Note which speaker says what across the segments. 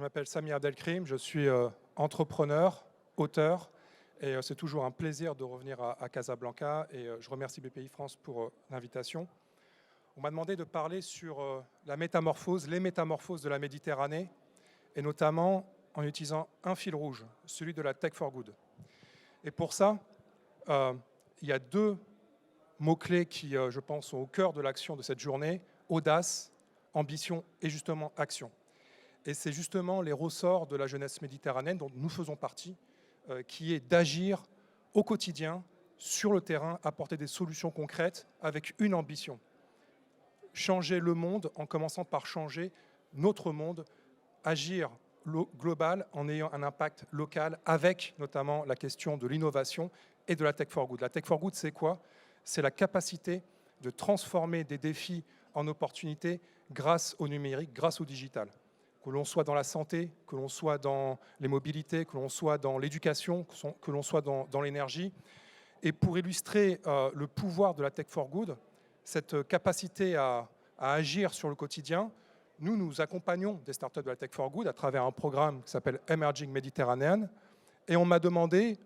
Speaker 1: m'appelle Sami Abdelkrim, je suis entrepreneur, auteur, et c'est toujours un plaisir de revenir à Casablanca, et je remercie BPI France pour l'invitation. On m'a demandé de parler sur la métamorphose, les métamorphoses de la Méditerranée, et notamment en utilisant un fil rouge, celui de la Tech for Good. Et pour ça, il y a deux mots-clés qui, je pense, sont au cœur de l'action de cette journée: audace, ambition et justement action. Et c'est justement les ressorts de la jeunesse méditerranéenne dont nous faisons partie, qui est d'agir au quotidien, sur le terrain, apporter des solutions concrètes avec une ambition. Changer le monde en commençant par changer notre monde, agir global en ayant un impact local avec notamment la question de l'innovation et de la Tech for Good. La Tech for Good, c'est quoi? C'est la capacité de transformer des défis en opportunités grâce au numérique, grâce au digital. Que l'on soit dans la santé, que l'on soit dans les mobilités, que l'on soit dans l'éducation, que l'on soit dans l'énergie. Et pour illustrer le pouvoir de la Tech for Good, cette capacité à agir sur le quotidien, nous accompagnons des startups de la Tech for Good à travers un programme qui s'appelle Emerging Mediterranean. Et on m'a demandé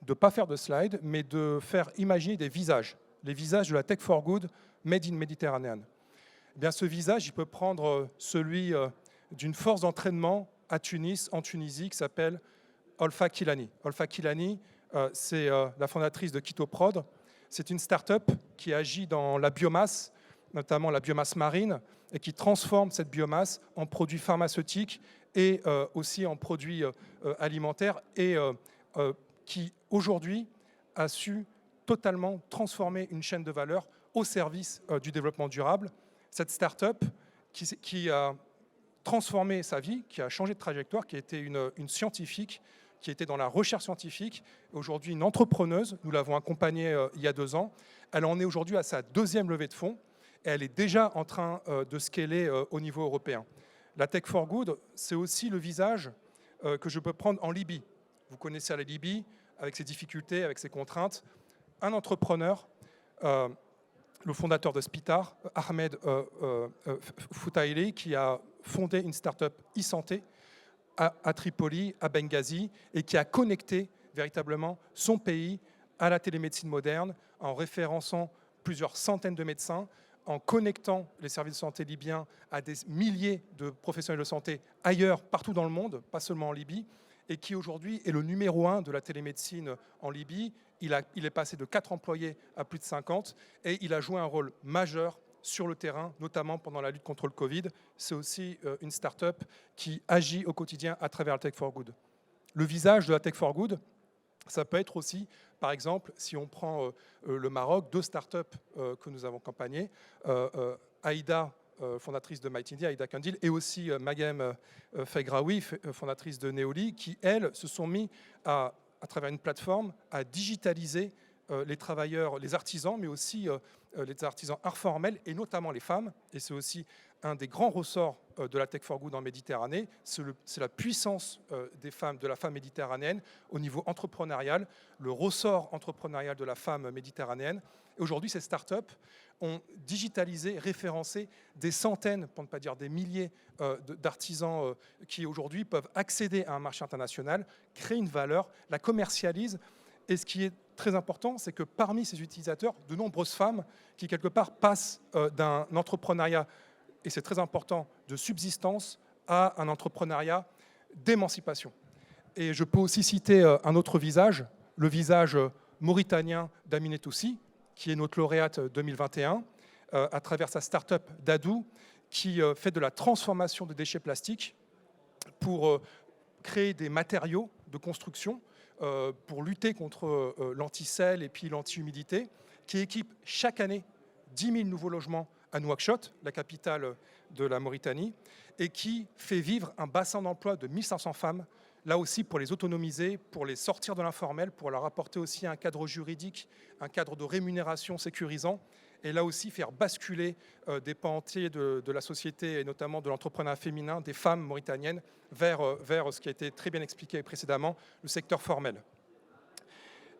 Speaker 1: de ne pas faire de slides, mais de faire imaginer des visages, les visages de la Tech for Good made in Mediterranean. Eh bien, ce visage, il peut prendre celui d'une force d'entraînement à Tunis, en Tunisie, qui s'appelle Olfa Kilani. Olfa Kilani, c'est la fondatrice de Kitoprod. C'est une start-up qui agit dans la biomasse, notamment la biomasse marine, et qui transforme cette biomasse en produits pharmaceutiques et aussi en produits alimentaires, et qui aujourd'hui a su totalement transformer une chaîne de valeur au service du développement durable. Cette start-up qui a transformé sa vie, qui a changé de trajectoire, qui était une scientifique, qui était dans la recherche scientifique, aujourd'hui une entrepreneuse. Nous l'avons accompagnée il y a 2 ans. Elle en est aujourd'hui à sa 2e levée de fonds et elle est déjà en train de scaler au niveau européen. La Tech for Good, c'est aussi le visage que je peux prendre en Libye. Vous connaissez la Libye, avec ses difficultés, avec ses contraintes. Un entrepreneur, le fondateur de Spitar, Ahmed Foutaili, qui a fondé une start-up e-santé à Tripoli, à Benghazi, et qui a connecté véritablement son pays à la télémédecine moderne en référençant plusieurs centaines de médecins, en connectant les services de santé libyens à des milliers de professionnels de santé ailleurs, partout dans le monde, pas seulement en Libye, et qui aujourd'hui est le numéro 1 de la télémédecine en Libye. Il est passé de 4 employés à plus de 50, et il a joué un rôle majeur sur le terrain, notamment pendant la lutte contre le Covid. C'est aussi une start-up qui agit au quotidien à travers la Tech for Good. Le visage de la Tech for Good, ça peut être aussi, par exemple, si on prend le Maroc, 2 start-up que nous avons accompagnées, Aïda, fondatrice de MightIndia, Aïda Kandil, et aussi Maghem Fegraoui, fondatrice de Neoli, qui, elles, se sont mis à travers une plateforme, à digitaliser les travailleurs, les artisans, mais aussi les artisans informels, et notamment les femmes. Et c'est aussi un des grands ressorts de la Tech for Good en Méditerranée, c'est la puissance des femmes, de la femme méditerranéenne au niveau entrepreneurial, le ressort entrepreneurial de la femme méditerranéenne. Et aujourd'hui, ces startups ont digitalisé, référencé des centaines, pour ne pas dire des milliers d'artisans qui aujourd'hui peuvent accéder à un marché international, créer une valeur, la commercialisent. Et ce qui est très important, c'est que parmi ces utilisateurs, de nombreuses femmes qui, quelque part, passent d'un entrepreneuriat, et c'est très important, de subsistance à un entrepreneuriat d'émancipation. Et je peux aussi citer un autre visage, le visage mauritanien d'Amine Toussi, qui est notre lauréate 2021, à travers sa start-up Dadou, qui fait de la transformation de déchets plastiques pour créer des matériaux de construction, pour lutter contre l'anti-sel et puis l'anti-humidité, qui équipe chaque année 10 000 nouveaux logements à Nouakchott, la capitale de la Mauritanie, et qui fait vivre un bassin d'emploi de 1500 femmes, là aussi pour les autonomiser, pour les sortir de l'informel, pour leur apporter aussi un cadre juridique, un cadre de rémunération sécurisant, et là aussi faire basculer des pans entiers de la société, et notamment de l'entrepreneuriat féminin, des femmes mauritaniennes, vers ce qui a été très bien expliqué précédemment, le secteur formel.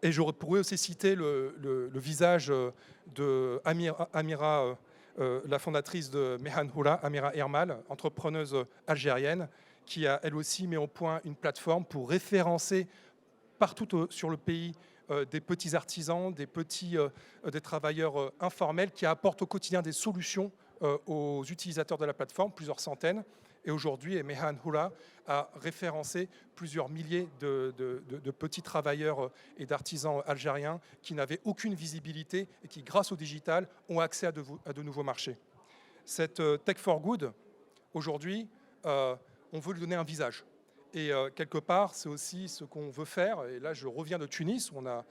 Speaker 1: Et je pourrais aussi citer le visage de Amira, la fondatrice de Mehan Houla, Amira Hermal, entrepreneuse algérienne, qui a elle aussi mis au point une plateforme pour référencer partout sur le pays des petits artisans, des travailleurs informels qui apportent au quotidien des solutions aux utilisateurs de la plateforme, plusieurs centaines. Et aujourd'hui, Mehan Hula a référencé plusieurs milliers de petits travailleurs et d'artisans algériens qui n'avaient aucune visibilité et qui, grâce au digital, ont accès à de nouveaux marchés. Cette Tech for Good, aujourd'hui, on veut lui donner un visage. Et quelque part, c'est aussi ce qu'on veut faire. Et là, je reviens de Tunis, où on a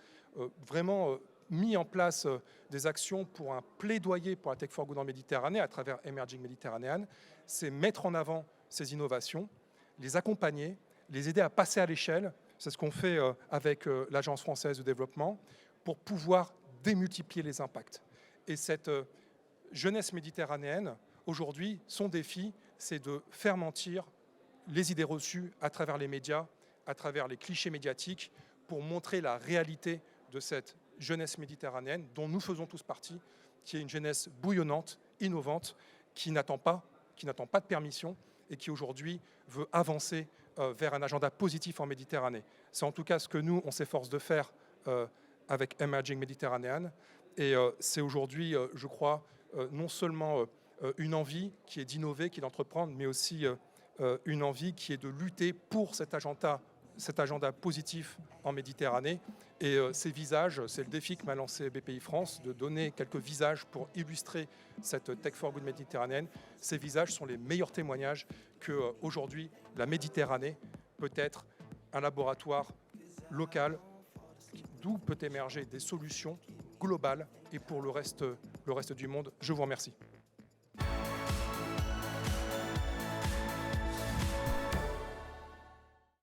Speaker 1: vraiment mis en place des actions pour un plaidoyer pour la Tech for Good en Méditerranée à travers Emerging Mediterranean. C'est mettre en avant ces innovations, les accompagner, les aider à passer à l'échelle. C'est ce qu'on fait avec l'Agence française de développement pour pouvoir démultiplier les impacts. Et cette jeunesse méditerranéenne, aujourd'hui, son défi, c'est de faire mentir les idées reçues à travers les médias, à travers les clichés médiatiques, pour montrer la réalité de cette jeunesse méditerranéenne dont nous faisons tous partie, qui est une jeunesse bouillonnante, innovante, qui n'attend pas de permission et qui aujourd'hui veut avancer vers un agenda positif en Méditerranée. C'est en tout cas ce que nous, on s'efforce de faire avec Emerging Mediterranean. Et c'est aujourd'hui, je crois, non seulement une envie qui est d'innover, qui est d'entreprendre, mais aussi une envie qui est de lutter pour cet agenda positif en Méditerranée. Et ces visages, c'est le défi que m'a lancé BPI France, de donner quelques visages pour illustrer cette Tech for Good méditerranéenne. Ces visages sont les meilleurs témoignages qu'aujourd'hui, la Méditerranée peut être un laboratoire local d'où peut émerger des solutions globales et pour le reste du monde. Je vous remercie.